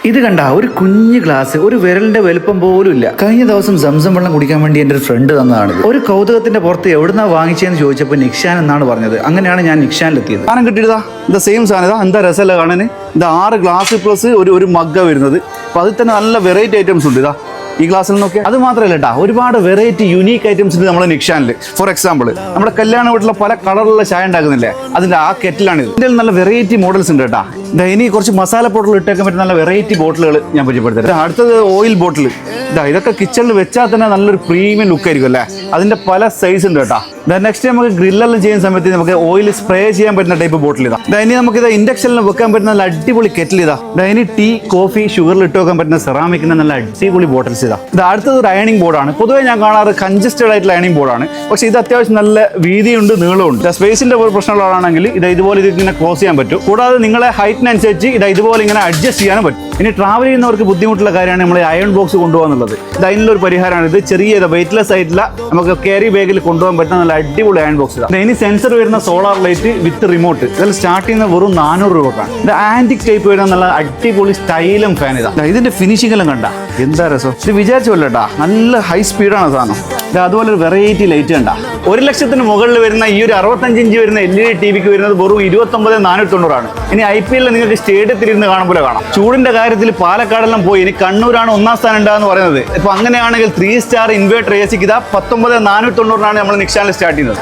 ഇത് കണ്ട ഒരു കുഞ്ഞു ഗ്ലാസ്, ഒരു വിരലിന്റെ വലുപ്പം പോലും ഇല്ല. കഴിഞ്ഞ ദിവസം സംസം വെള്ളം കുടിക്കാൻ വേണ്ടി എൻ്റെ ഒരു ഫ്രണ്ട് തന്നതാണ്. ഒരു കൗതുകത്തിന്റെ പുറത്ത് എവിടുന്നാ വാങ്ങിച്ചതെന്ന് ചോദിച്ചപ്പോൾ നിക്ഷാൻ എന്നാണ് പറഞ്ഞത്. അങ്ങനെയാണ് ഞാൻ നിക്ഷാനിലെത്തിയത്. സാധനം കിട്ടിയതാ, ഇത് സെയിം സാധനം. ഇതാ എന്താ രസമല്ല കാണാൻ. ഇത് 6 ഗ്ലാസ് പ്ലസ് ഒരു മഗ്ഗ വരുന്നത്. അപ്പൊ അതിൽ തന്നെ നല്ല വെറൈറ്റി ഐറ്റംസ് ഉണ്ട്. ഇതാ ഈ ഗ്ലാസ്സിൽ നിന്നൊക്കെ. അത് മാത്രമല്ല കേട്ടാ, ഒരുപാട് വെറൈറ്റി യുണീക്ക് ഐറ്റംസ് ഉണ്ട് നമ്മുടെ നിക്ഷാനിൽ. ഫോർ എക്സാമ്പിൾ, നമ്മുടെ കല്യാണ വീട്ടിലെ പല കളറുള്ള ചായ ഉണ്ടാക്കുന്നില്ലേ, അതിന്റെ ആ കെറ്റിലാണ് ഇത്. ഇതിൽ നല്ല വെറൈറ്റി മോഡൽസ് ഉണ്ട് കേട്ടാ. ഇനി കുറച്ച് മസാല പൗഡർ ഇട്ടേക്കാൻ പറ്റുന്ന നല്ല വെറൈറ്റി ബോട്ടിലുകൾ ഞാൻ പരിചയപ്പെടുത്തരാം. അടുത്തത് ഓയിൽ ബോട്ടിൽ. ഇതൊക്കെ കിച്ചണിൽ വെച്ചാൽ തന്നെ നല്ലൊരു പ്രീമിയം ലുക്ക് ആയിരിക്കും അല്ലേ. അതിന്റെ പല സൈസ് ഉണ്ട് കേട്ടോ. നെക്സ്റ്റ് നമുക്ക് ഗ്രില്ലെല്ലാം ചെയ്യുന്ന സമയത്ത് നമുക്ക് ഓയിൽ സ്പ്രേ ചെയ്യാൻ പറ്റുന്ന ടൈപ്പ് ബോട്ടിൽ ഇതാ. ഇനി നമുക്ക് ഇത് ഇൻഡക്ഷനിൽ വെക്കാൻ പറ്റുന്ന നല്ല അടിപൊളി കെറ്റിൽ ഇതാ. ഇനി ടീ, കോഫി, ഷുഗറിൽ ഇട്ട് വെക്കാൻ പറ്റുന്ന സെറാമിക്കിന്റെ നല്ല അടിപൊളി ബോട്ടിൽസ് ഇതാ. അടുത്തത് ഒരു അയണിംഗ് ബോർഡാണ്. പൊതുവെ ഞാൻ കാണാറ് കൺജസ്റ്റഡ് ആയിട്ടുള്ള അയണിംഗ് ബോർഡാണ്. പക്ഷേ ഇത് അത്യാവശ്യം നല്ല വീതിയുണ്ട്, നീളമുണ്ട്. സ്പേസിന്റെ ഒരു പ്രശ്നമുള്ളതാണെങ്കിൽ ഇതുപോലെ ഇങ്ങനെ ക്ലോസ് ചെയ്യാൻ പറ്റും. കൂടാതെ നിങ്ങളെ ഹൈറ്റിനനുസരിച്ച് ഇതുപോലെ ഇങ്ങനെ അഡ്ജസ്റ്റ് ചെയ്യാനും പറ്റും. ഇനി ട്രാവൽ ചെയ്യുന്നവർക്ക് ബുദ്ധിമുട്ടുള്ള കാര്യമാണ് നമ്മൾ അയൺ ബോക്സ് കൊണ്ടുപോകാന്നുള്ളത്. അതിനുള്ള ഒരു പരിഹാരമാണ് ഇത്. ചെറിയ വെയിറ്റ്ലെസ് ആയിട്ടുള്ള നമുക്ക് ക്യാരി ബാഗിൽ കൊണ്ടുപോകാൻ പറ്റുന്ന നല്ല അടിപൊളി അയൺ ബോക്സ്. ഇനി സെൻസർ വരുന്ന സോളാർ ലൈറ്റ് വിത്ത് റിമോട്ട്. ഇതിൽ സ്റ്റാർട്ട് ചെയ്യുന്ന വെറും 400 രൂപക്കാണ്. ഇത് ആന്റിക് ടൈപ്പ് വരുന്ന നല്ല അടിപൊളി സ്റ്റൈലും ഫാൻ ഇതാ. ഇതിന്റെ ഫിനിഷിംഗ് എല്ലാം കണ്ട എന്താ രസം. ഇത് വിചാരിച്ചല്ലേട്ടാ, നല്ല ഹൈ സ്പീഡാണ് സാധനം. അതുപോലെ ഒരു വെറൈറ്റി ലൈറ്റ് കണ്ട. 1 ലക്ഷത്തിന് മുകളിൽ വരുന്ന ഈ ഒരു 65 ഇഞ്ച് വരുന്ന LED ടിവിക്ക് വരുന്നത് വെറും 29,490 ഇനി IPL നിങ്ങൾക്ക് സ്റ്റേഡിയത്തിൽ ഇരുന്ന് കാണുമ്പോൾ കാണാം. ചൂടിന്റെ കാര്യത്തിൽ പാലക്കാടെല്ലാം പോയി. ഇനി കണ്ണൂരാണ് 1ാം സ്ഥാനം ഉണ്ടാകുന്ന പറയുന്നത്. ഇപ്പൊ അങ്ങനെയാണെങ്കിൽ 3 സ്റ്റാർ ഇൻവേർട്ടർ AC ഇതാ 19,490 നമ്മൾ നിക്ഷാനിൽ സ്റ്റാർട്ട് ചെയ്യുന്നത്.